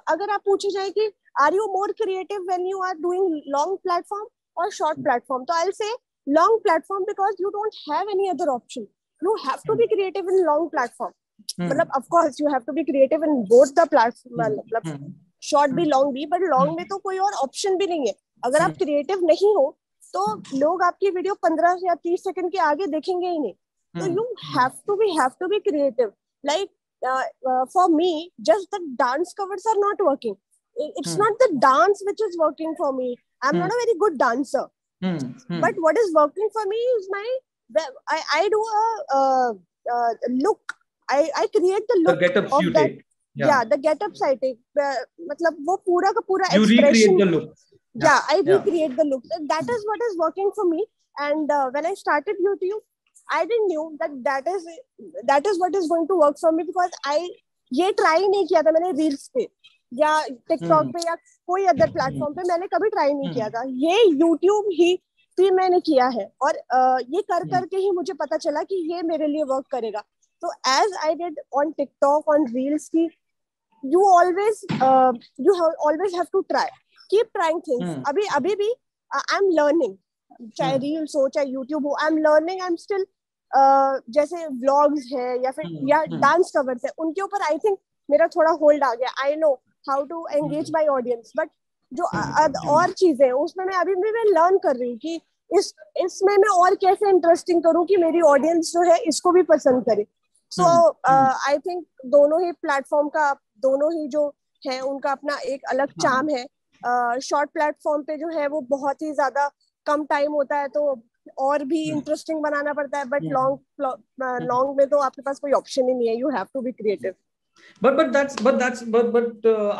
Speaker 6: अगर आप पूछे जाए कि are you more creative when you are doing long platform और शॉर्ट प्लेटफॉर्म, तो I will say long platform, because you don't have any other option. You have to be creative in long platform. मतलब of course you have to be creative in both the platform, मतलब short भी long भी, but long में तो कोई और option भी नहीं है. अगर आप क्रिएटिव नहीं हो तो लोग आपकी वीडियो 15 या 30 सेकंड के आगे देखेंगे ही नहीं. तो you have to be creative. Like for me, just the dance covers are not working. It's not the dance which is working for me. I'm not a very good dancer. But what is working for me is I do a look. I create the look.
Speaker 2: The get-ups
Speaker 6: of
Speaker 2: you
Speaker 6: that.
Speaker 2: take.
Speaker 6: Yeah, the get-ups I take. मतलब वो पूरा का पूरा
Speaker 2: you
Speaker 6: expression.
Speaker 2: recreate the look.
Speaker 6: Yeah, I recreate the look. That is what is working for me. And when I started YouTube, I didn't knew that is what is going to work for me, because ये try नहीं किया था मैंने reels पे या TikTok पे या कोई अदर प्लेटफॉर्म पे, मैंने कभी ट्राई नहीं किया था. ये यूट्यूब ही पे मैंने किया है, और ये कर करके ही मुझे पता चला कि ये मेरे लिए वर्क करेगा. तो as I did on TikTok on reels की, you always have to keep trying things. अभी भी I'm learning, चाहे रील्स हो चाहे यूट्यूब हो, I'm learning. I'm still जैसे व्लॉग्स है या फिर डांस कवर्स है, उनके ऊपर आई थिंक मेरा थोड़ा होल्ड आ गया. I know how to engage my audience, but जो और चीजें उसमें मैं अभी भी मैं लर्न कर रही हूँ कि इसमें मैं और कैसे इंटरेस्टिंग करूँ कि मेरी ऑडियंस जो है इसको भी पसंद करे. सो आई थिंक दोनों ही प्लेटफॉर्म का, दोनों ही जो है उनका अपना एक अलग चार्म है. शॉर्ट प्लेटफॉर्म पे जो है वो बहुत ही ज्यादा कम टाइम होता है, तो और भी इंटरेस्टिंग बनाना पड़ता है. बट लॉन्ग में तो आपके पास कोई ऑप्शन ही नहीं है. You have to be creative.
Speaker 2: But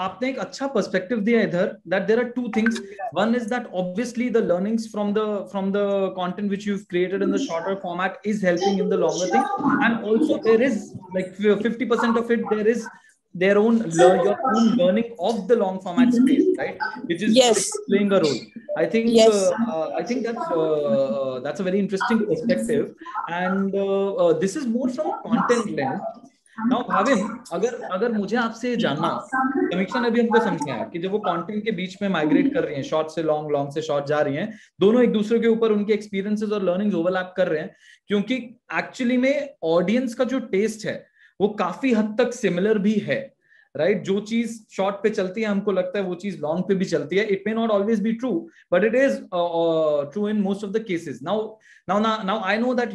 Speaker 2: आपने एक अच्छा पर्सपेक्टिव दिया इधर, that there are two things. One is that obviously the learnings from the content which you've created in the shorter format is helping in the longer thing, and also there is like 50% of it there is your own learning of the long format space, right? Which is playing a role. I think that's a very interesting perspective, and this is more from a content lens. Now Bhavin, अगर मुझे आपसे जानना, समीक्षा ने भी हमको समझाया कि जब वो कंटेंट के बीच में माइग्रेट कर रही हैं, शॉर्ट से लॉन्ग, लॉन्ग से शॉर्ट जा रही हैं, दोनों एक दूसरे के ऊपर उनके एक्सपीरियंसेस और लर्निंग्स ओवरलैप कर रहे हैं, क्योंकि एक्चुअली में ऑडियंस का जो टेस्ट है वो काफी हद तक सिमिलर भी है, राइट? जो चीज शॉर्ट पे चलती है हमको लगता है वो चीज लॉन्ग पे भी चलती है. It may not always be true, but it is true in most of the cases. Now I know that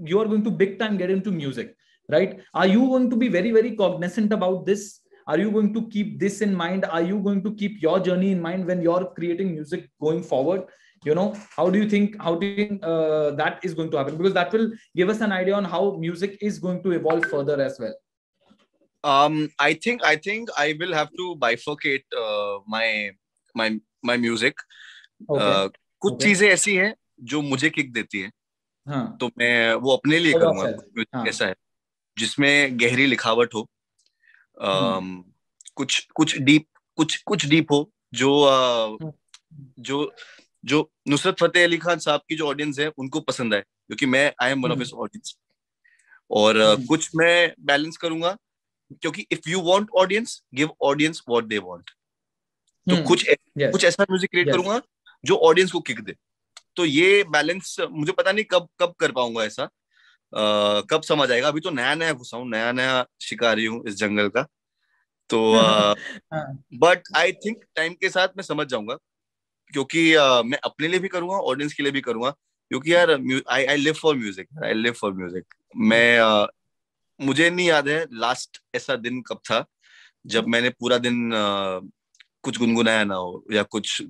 Speaker 2: you are going to big time get into music, right? Are you going to be very, very cognizant about this? Are you going to keep this in mind? Are you going to keep your journey in mind when you're creating music going forward? How do you think that is going to happen? Because that will give us an idea on how music is going to evolve further as well.
Speaker 5: I think I will have to bifurcate my music.
Speaker 2: Okay.
Speaker 5: कुछ चीजें ऐसी हैं जो मुझे kick देती है,
Speaker 2: हाँ.
Speaker 5: तो मैं वो अपने लिए करूंगा. म्यूजिक ऐसा है जिसमें गहरी लिखावट हो, कुछ डीप हो, जो नुसरत फतेह अली खान साहब की जो ऑडियंस है उनको पसंद आए, क्योंकि मैं I am one of his audience. और कुछ मैं बैलेंस करूंगा, क्योंकि if you want audience, give audience what they want. तो कुछ ऐसा म्यूजिक क्रिएट करूंगा जो ऑडियंस को किक दे. तो ये बैलेंस मुझे पता नहीं कब कर पाऊंगा ऐसा, कब समझ आएगा. अभी तो नया घुसा हूँ, नया शिकारी हूँ इस जंगल का. तो बट आई थिंक टाइम के साथ मैं समझ जाऊंगा, क्योंकि मैं अपने लिए भी करूंगा, ऑडियंस के लिए भी करूंगा. क्योंकि यार आई लिव फॉर म्यूजिक. मैं मुझे नहीं याद है लास्ट ऐसा दिन कब था जब मैंने पूरा दिन कुछ गुनगुनाया ना हो या कुछ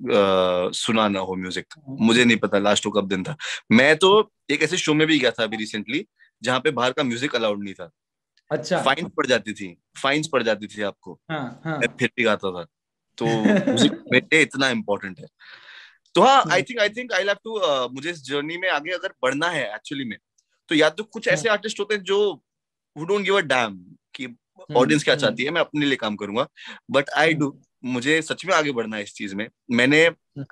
Speaker 5: सुना ना हो म्यूजिक. मुझे नहीं पता लास्ट को कब दिन था. मैं तो एक ऐसे शो में भी गया था अभी रिसेंटली जहाँ पे बाहर का म्यूजिक अलाउड नहीं था.
Speaker 2: अच्छा.
Speaker 5: फाइन्स पड़ जाती थी आपको. मैं फिर भी गाता था. तो म्यूजिक मेरे इतना इम्पोर्टेंट है. तो हाँ, I think I have to, मुझे इस जर्नी में आगे अगर बढ़ना है एक्चुअली में, तो या तो कुछ ऐसे आर्टिस्ट होते हैं जो who don't give a damn कि ऑडियंस क्या चाहती है, मैं अपने लिए काम करूंगा. बट आई डू, मुझे सच में आगे बढ़ना है इस चीज में. मैंने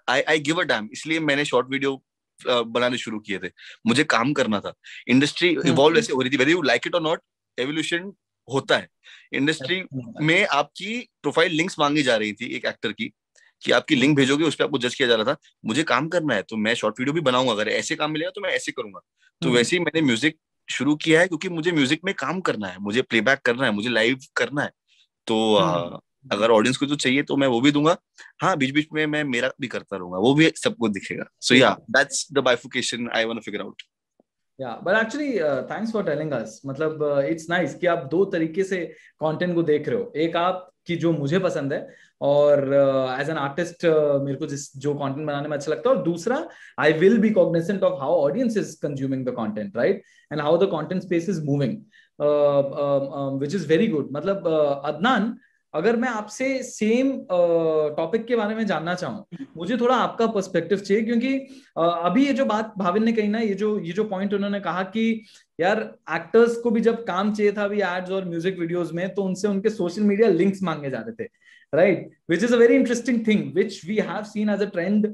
Speaker 5: आई गिव अ डैम, इसलिए मैंने शॉर्ट वीडियो बनाने शुरू किए थे. मुझे काम करना था. इंडस्ट्री इवॉल्व ऐसे हो रही थी, वेदर यू लाइक इट और नॉट, एवोल्यूशन होता है. इंडस्ट्री में आपकी प्रोफाइल लिंक्स मांगी जा रही थी एक एक्टर की, कि आपकी लिंक भेजोगे, उस पर आपको जज किया जा रहा था. मुझे काम करना है तो मैं शॉर्ट वीडियो भी बनाऊंगा. अगर ऐसे काम मिलेगा तो मैं ऐसे करूंगा. तो वैसे ही मैंने म्यूजिक शुरू किया है, क्योंकि मुझे म्यूजिक में काम करना है, मुझे प्लेबैक करना है, मुझे लाइव करना है. तो अगर ऑडियंस को जो चाहिए तो मैं वो भी दूंगा. हाँ, बीच बीच में मैं मेरा भी करता रहूंगा, वो भी सबको दिखेगा. So yeah that's the bifurcation I want to figure out.
Speaker 2: Yeah, but actually, thanks for telling us. मतलब it's nice कि आप दो तरीके से कंटेंट को देख रहे हो. एक आप की जो मुझे पसंद है, और एज एन आर्टिस्ट मेरे को जो कंटेंट बनाने में अच्छा लगता है, और दूसरा I will be cognizant of how audience is consuming the content, right, and how the content space is moving, which is very good. मतलब अदनान, अगर मैं आपसे सेम टॉपिक के बारे में जानना चाहूँ, मुझे थोड़ा आपका पर्सपेक्टिव चाहिए, क्योंकि अभी ये जो बात भाविन ने कही ना, ये जो पॉइंट उन्होंने कहा कि यार एक्टर्स को भी जब काम चाहिए था अभी एड्स और म्यूजिक वीडियोस में, तो उनसे उनके सोशल मीडिया लिंक्स मांगे जा रहे थे, right, which is a very interesting thing which we have seen as a trend,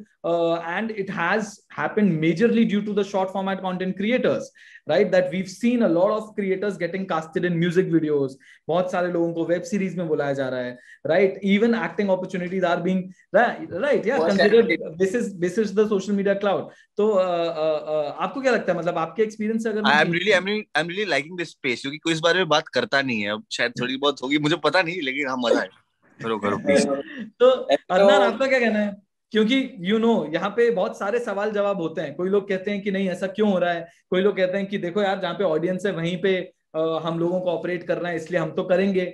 Speaker 2: and it has happened majorly due to the short format content creators, right, that we've seen a lot of creators getting casted in music videos. बहुत सारे लोगों को web series में बुलाया जा रहा है, right, even acting opportunities are being right yeah considered. This is the social media cloud. तो आपको क्या लगता है, मतलब आपके एक्सपीरियंस से अगर
Speaker 5: I'm really liking this space, क्योंकि कोई इस बारे में बात करता नहीं है. अब शायद थोड़ी बहुत होगी, मुझे पता नहीं, लेकिन हाँ, मजा है. करो प्लीज.
Speaker 2: तो अदनान, आपका क्या कहना है? क्योंकि यहाँ पे बहुत सारे सवाल जवाब होते हैं. कोई लोग कहते हैं कि नहीं ऐसा क्यों हो रहा है, कोई लोग कहते हैं कि देखो यार, जहाँ पे ऑडियंस है वहीं पे हम लोगों को ऑपरेट करना है, इसलिए हम तो करेंगे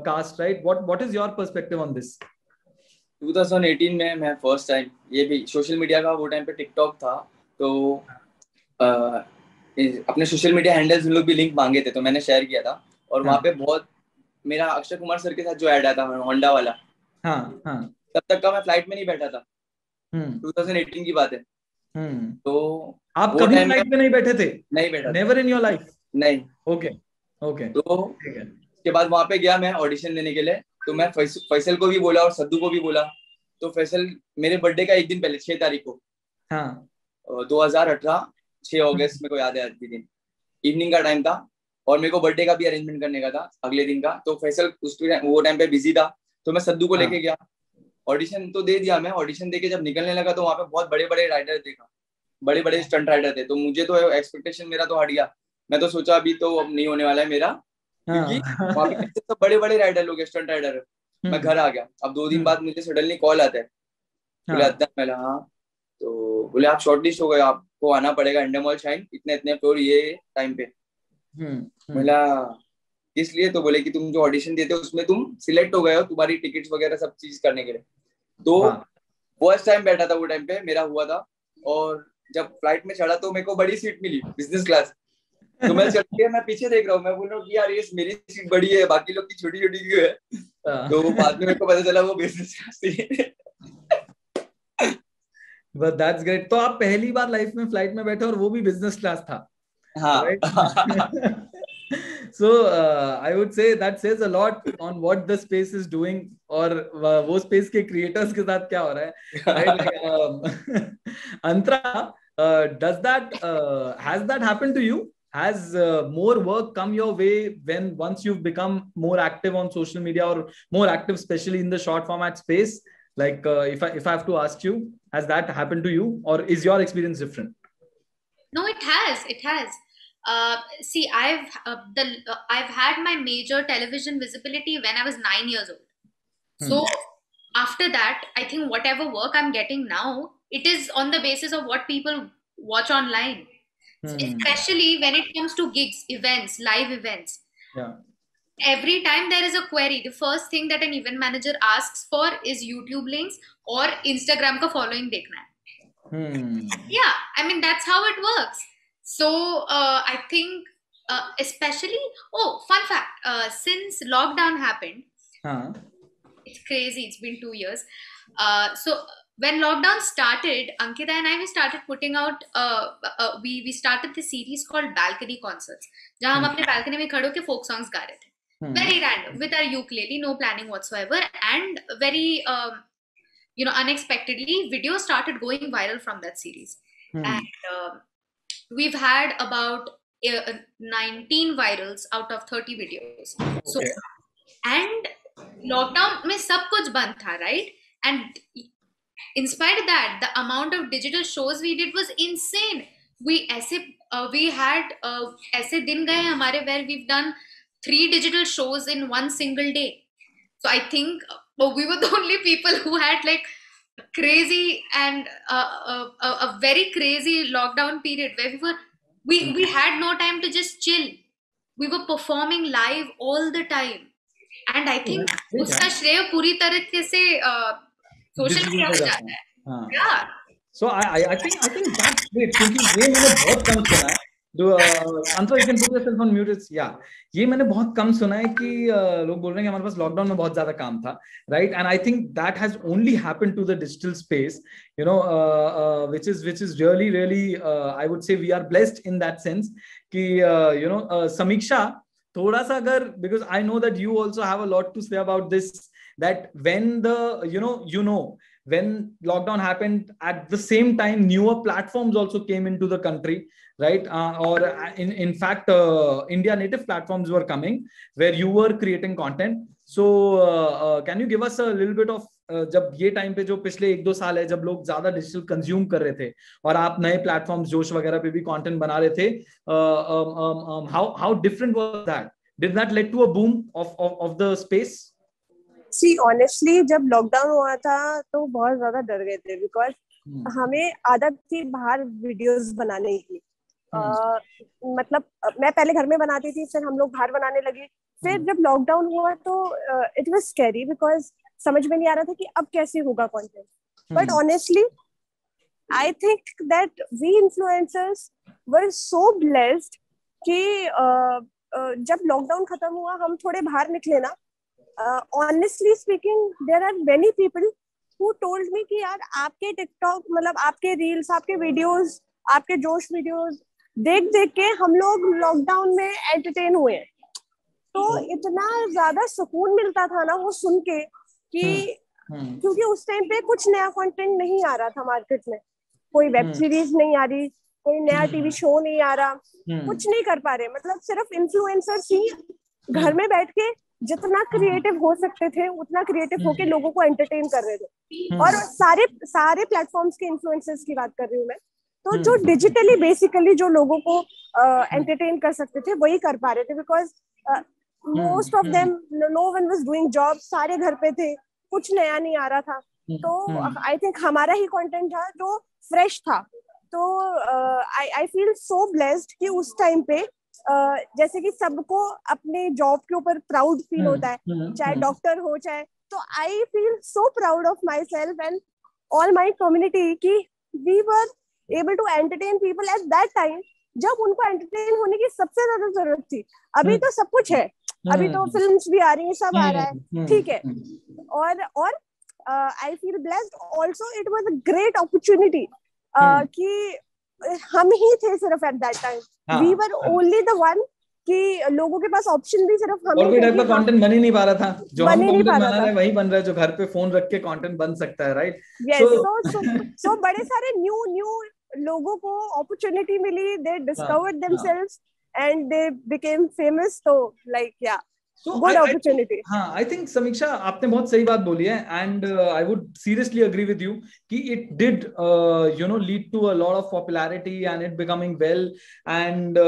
Speaker 2: cast, right. What is your perspective on this?
Speaker 3: 2018 में मैं फर्स्ट टाइम, ये भी सोशल मीडिया का वो टाइम पे टिकटॉक था, तो अपने सोशल मीडिया हैंडल्स हम लोग भी लिंक मांगे थे, तो मैंने शेयर किया था. और वहाँ पे बहुत मेरा अक्षय कुमार सर के साथ जो ऐड आया था होंडा वाला, तब तक का मैं फ्लाइट में नहीं बैठा था. 2018 की बात है. तो
Speaker 2: आप कभी फ्लाइट में नहीं बैठे थे?
Speaker 3: नहीं बैठा.
Speaker 2: Never in your life?
Speaker 3: नहीं.
Speaker 2: ओके.
Speaker 3: तो उसके बाद वहां पे गया मैं ऑडिशन देने के लिए. तो मैं फैसल को भी बोला और सद्दू को भी बोला. तो फैसल मेरे बर्थडे का एक दिन पहले, 6 तारीख को, 2018 6 अगस्त मेरे को याद है आज के दिन, इवनिंग का टाइम था. और मेरे को बर्थडे का भी अरेंजमेंट करने का था अगले दिन का। तो फैसल वो टाइम पे बिजी था, तो मैं सद्दू को लेके गया। ऑडिशन तो दे दिया मैं। ऑडिशन देके जब निकलने लगा तो वहाँ पे बहुत बड़े बड़े राइडर देखा, बड़े बड़े स्टंट राइडर थे। तो मुझे तो एक्सपेक्टेशन मेरा तो हट गया। मैं तो सोचा अभी तो अब नहीं होने वाला है मेरा, क्योंकि वहाँ पे सब बड़े बड़े राइडर लोग, स्टंट राइडर। मैं घर आ गया। अब 2 दिन बाद मुझे सडनली कॉल आता है, बोले अदनान। मैं हाँ, तो बोले आप शॉर्टलिस्ट हो गए, आपको आना पड़ेगा इंडिया मॉल शाइन, इतने इतने फ्लोर ये टाइम पे। बोला इसलिए? तो बोले कि तुम जो ऑडिशन दिए थे उसमें तुम सिलेक्ट हो गए हो, तुम्हारी टिकट्स वगैरह सब चीज करने के लिए। तो फर्स्ट टाइम बैठा था वो टाइम पे मेरा हुआ था। और जब फ्लाइट में चढ़ा तो मेरे को बड़ी सीट मिली, बिजनेस क्लास। तो मैं चढ़ के मैं पीछे देख रहा हूँ, मैं बोल रहा हूँ कि यार ये मेरी सीट बड़ी है, बाकी लोग की छोटी छोटी क्यों है। तो बाद में मेरे को पता चला वो बिजनेस क्लास थी।
Speaker 2: But that's great. तो आप पहली बार लाइफ में फ्लाइट में बैठे और वो भी बिजनेस क्लास था।
Speaker 3: हाँ।
Speaker 2: Right? So I would say that says a lot on what the space is doing, और वो space के creators के साथ क्या हो रहा है, right? Like, Antara, does that has that happened to you? Has more work come your way when once you've become more active on social media or more active, especially in the short format space? Like if I have to ask you, has that happened to you, or is your experience different?
Speaker 4: No, it has. It has. See, I've had my major television visibility when I was 9 years old. So after that, I think whatever work I'm getting now, it is on the basis of what people watch online. Especially when it comes to gigs, events, live events.
Speaker 2: Yeah.
Speaker 4: Every time there is a query, the first thing that an event manager asks for is YouTube links or Instagram ka following dekhna hai. Yeah, I mean, that's how it works. So I think especially, fun fact, since lockdown happened, it's crazy, it's been 2 years. So when lockdown started, Ankita and I, we started putting out, we started this series called Balcony Concerts, jahan hum apne balcony mein khade hoke folk songs ga rahe the. Very random, with our ukulele, no planning whatsoever, and very, unexpectedly, videos started going viral from that series. And we've had about 19 virals out of 30 videos. So, and lockdown mein sab kuch band tha, right? And in spite of that, the amount of digital shows we did was insane. We had aise din gaye hamare where we've done 3 digital shows in one single day. So I think we were the only people who had like crazy and a very crazy lockdown period where we had no time to just chill. We were performing live all the time, and I think uska shreya puri tarike se social media ko jata hai. Yeah.
Speaker 2: So I think that's great, क्योंकि ये मैंने बहुत कम सुना है. Antara, you can put yourself on mute. Yeah, ये मैंने बहुत कम सुना है कि लोग बोल रहे हैं कि हमारे पास लॉकडाउन में बहुत ज्यादा काम था, right? And I think that has only happened to the digital space, which is really I would say we are blessed in that sense कि Sameeksha, थोड़ा सा अगर, because I know that you also have a lot to say about this, that when the when lockdown happened, at the same time newer platforms also came into the country, right? Or in fact India native platforms were coming where you were creating content. So can you give us a little bit of जब ये time पे जो पिछले 1-2 साल है जब लोग ज्यादा डिजिटल कंज्यूम कर रहे थे और आप नए प्लेटफॉर्म्स जोश वगैरह पे भी कंटेंट बना रहे थे, how different was that? Did that lead to a boom of the space?
Speaker 6: See, honestly, जब लॉकडाउन हुआ था तो बहुत ज्यादा डर गए थे, बिकॉज हमें आदत थी बाहर वीडियोस बनाने की. मतलब मैं पहले घर में बनाती थी, फिर हम लोग बाहर बनाने लगे. फिर जब लॉकडाउन हुआ तो इट वाज स्कैरी, बिकॉज समझ में नहीं आ रहा था कि अब कैसे होगा content. But honestly I think that we influencers were so blessed कि जब लॉकडाउन खत्म हुआ हम थोड़े बाहर निकले ना. Honestly speaking, there are many people who told me कि यार आपके टिकटॉक, मतलब आपके रील्स, आपके वीडियोस, आपके जोश वीडियोस देख के हम लोग लॉकडाउन में एंटरटेन हुए हैं. तो इतना ज्यादा सुकून मिलता था ना वो सुन के कि क्योंकि उस टाइम पे कुछ नया कंटेंट नहीं आ रहा था मार्केट में, कोई वेब सीरीज नहीं आ रही, कोई नया टीवी शो नहीं आ रहा, कुछ नहीं कर पा रहे, मतलब सिर्फ इन्फ्लुएंसर्स ही घर में बैठ के जितना क्रिएटिव हो सकते थे उतना क्रिएटिव होके लोगों को एंटरटेन कर रहे थे। और सारे प्लेटफॉर्म्स के इन्फ्लुएंसर्स की बात कर रही हूँ मैं, तो जो डिजिटली बेसिकली जो लोगों को एंटरटेन कर सकते थे वही कर पा रहे थे, because most of them no one was doing job, सारे घर पे थे, कुछ नया नहीं आ रहा था। तो आई थिंक हमारा ही कंटेंट था जो फ्रेश था। तो आई फील सो ब्लेस्ड कि उस टाइम पे जैसे कि सबको अपने जॉब के ऊपर प्राउड फील होता है, चाहे डॉक्टर हो चाहे, तो I feel so proud of myself and all my community कि we were able to entertain people at that time जब उनको एंटरटेन होने की सबसे ज्यादा जरूरत थी। अभी तो सब कुछ है, अभी तो फिल्म्स भी आ रही है, सब आ रहा है, ठीक है। और I feel blessed also, it was a great opportunity कि हम ही थे सिर्फ at that time, we were only the one कि लोगों के पास ऑप्शन भी सिर्फ हम
Speaker 2: और कोई टाइप का कंटेंट बन ही नहीं पा रहा था, जो हम कंटेंट बना रहे हैं वही बन रहा है जो घर पे फोन रख के कंटेंट बन सकता है, राइट?
Speaker 6: सो बड़े सारे न्यू लोगों को अपॉर्चुनिटी मिली, they discovered themselves and they became famous. तो लाइक या गुड अपॉर्चुनिटी।
Speaker 2: हाँ, आई थिंक समीक्षा आपने बहुत सही बात बोली है and I would seriously agree with you कि it did lead to a lot of popularity and it becoming well and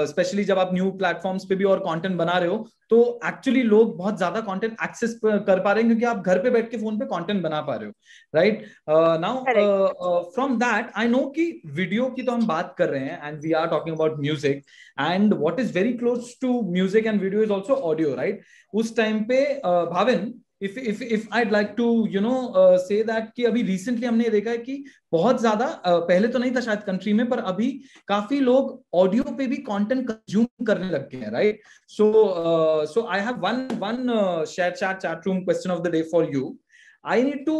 Speaker 2: specially जब आप न्यू प्लेटफॉर्म्स पे भी और कंटेंट बना रहे हो तो एक्चुअली लोग बहुत ज्यादा कंटेंट एक्सेस कर पा रहे हैं क्योंकि आप घर पे बैठ के फोन पे कंटेंट बना पा रहे हो, right? Now from that I know कि वीडियो की तो हम बात कर रहे हैं and we are talking about music and what is very close to music and video is also audio, right? उस टाइम पे Bhavin, if I'd like to say that कि अभी रिसेंटली हमने देखा है कि बहुत ज्यादा पहले तो नहीं था शायद कंट्री में, पर अभी काफी लोग ऑडियो पे भी कंटेंट कंज्यूम करने लग गए हैं, right? So I have one Sharechat chatroom question of the day for you. I need to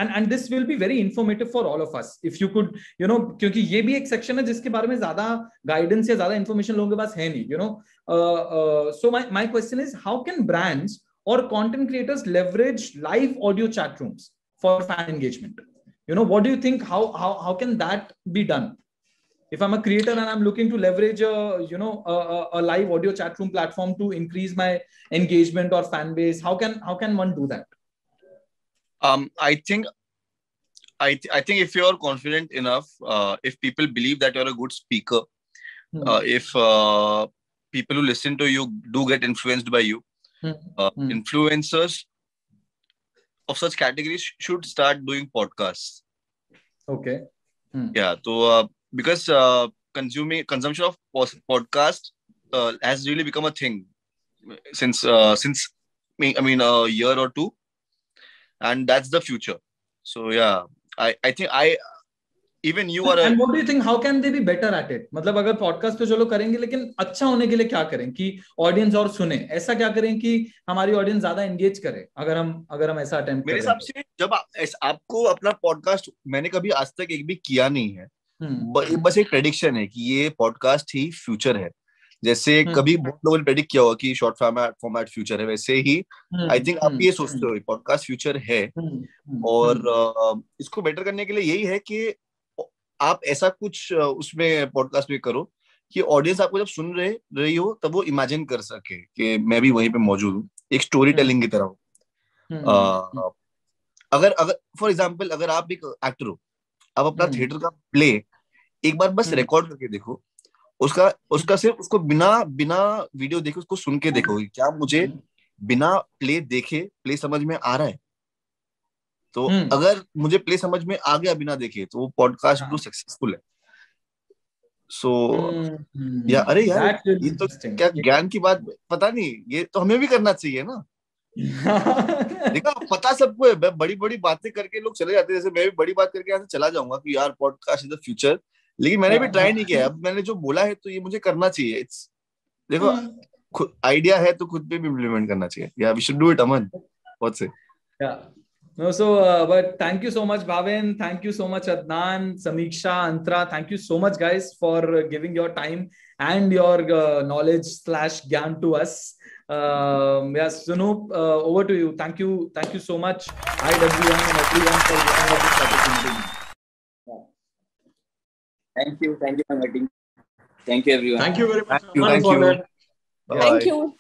Speaker 2: and this will be very informative for all of us. If you could क्योंकि ये भी एक section है जिसके बारे में ज्यादा गाइडेंस या ज्यादा इंफॉर्मेशन लोगों के पास है नहीं, so my question is, how can brands or content creators leverage live audio chat rooms for fan engagement? What do you think? How can that be done? If I'm a creator and I'm looking to leverage a live audio chat room platform to increase my engagement or fan base, how can one do that?
Speaker 5: I think if you're confident enough, if people believe that you're a good speaker, if people who listen to you do get influenced by you, influencers of such categories should start doing podcasts.
Speaker 2: Okay.
Speaker 5: Yeah. So because consumption of podcast has really become a thing since a year or two, and that's the future. So yeah, I think even you are
Speaker 2: and what do you think, how can they be better at it? मतलब अगर podcast तो चलो करेंगे लेकिन अच्छा होने के लिए क्या करें कि ऑडियंस और सुने, ऐसा क्या करें कि हमारी ऑडियंस ज्यादा एंगेज करे अगर हम ऐसा अटेम्प्ट करें?
Speaker 5: मेरे हिसाब से जब आपको अपना पॉडकास्ट, मैंने कभी आज तक एक भी किया नहीं है, बस एक प्रेडिक्शन है कि ये पॉडकास्ट ही फ्यूचर है। जैसे कभी बहुत लोगों ने प्रेडिक्ट किया होगा कि शॉर्ट फॉर्मेट फ्यूचर है, वैसे ही आई थिंक आप ये सोचते हो पॉडकास्ट फ्यूचर है। और इसको बेटर करने के लिए यही है कि आप ऐसा कुछ उसमें पॉडकास्ट में करो कि ऑडियंस आपको जब सुन रही हो तब वो इमेजिन कर सके कि मैं भी वहीं पे मौजूद हूँ, एक स्टोरी टेलिंग की तरह हो। अगर फॉर एग्जांपल अगर आप एक एक्टर हो, आप अपना थिएटर का प्ले एक बार बस रिकॉर्ड करके देखो, उसका सिर्फ उसको बिना वीडियो देखे उसको सुन के देखो, क्या मुझे बिना प्ले देखे प्ले समझ में आ रहा है? तो अगर मुझे प्ले समझ में आ गया बिना देखे तो वो पॉडकास्ट बहुत सक्सेसफुल है। सो या अरे यार ये तो क्या ज्ञान की बात, पता नहीं, ये तो हमें भी करना चाहिए ना। देखो पता सबको है, बड़ी बड़ी बातें करके लोग चले जाते हैं, जैसे मैं भी बड़ी बात करके यहाँ से चला जाऊंगा कि यार पॉडकास्ट इज द फ्यूचर, लेकिन मैंने भी ट्राई नहीं किया। अब मैंने जो बोला है तो ये मुझे करना चाहिए। देखो खुद आइडिया है तो खुद पे भी इम्प्लीमेंट करना चाहिए। या we should do it Aman, what's it?
Speaker 2: No, so but thank you so much Bhavin, thank you so much Adnaan, Sameeksha, Antara, thank you so much guys for giving your time and your knowledge / gyan to us. Yes, Sunoop, over to you. Thank you so much IWM and everyone for giving us this opportunity.
Speaker 3: Thank you for inviting. Thank you everyone.
Speaker 1: Thank you very much,
Speaker 5: Thank you.
Speaker 1: Aman,
Speaker 5: Thank
Speaker 1: for
Speaker 5: you.
Speaker 1: that.
Speaker 5: Bye.
Speaker 6: Thank you.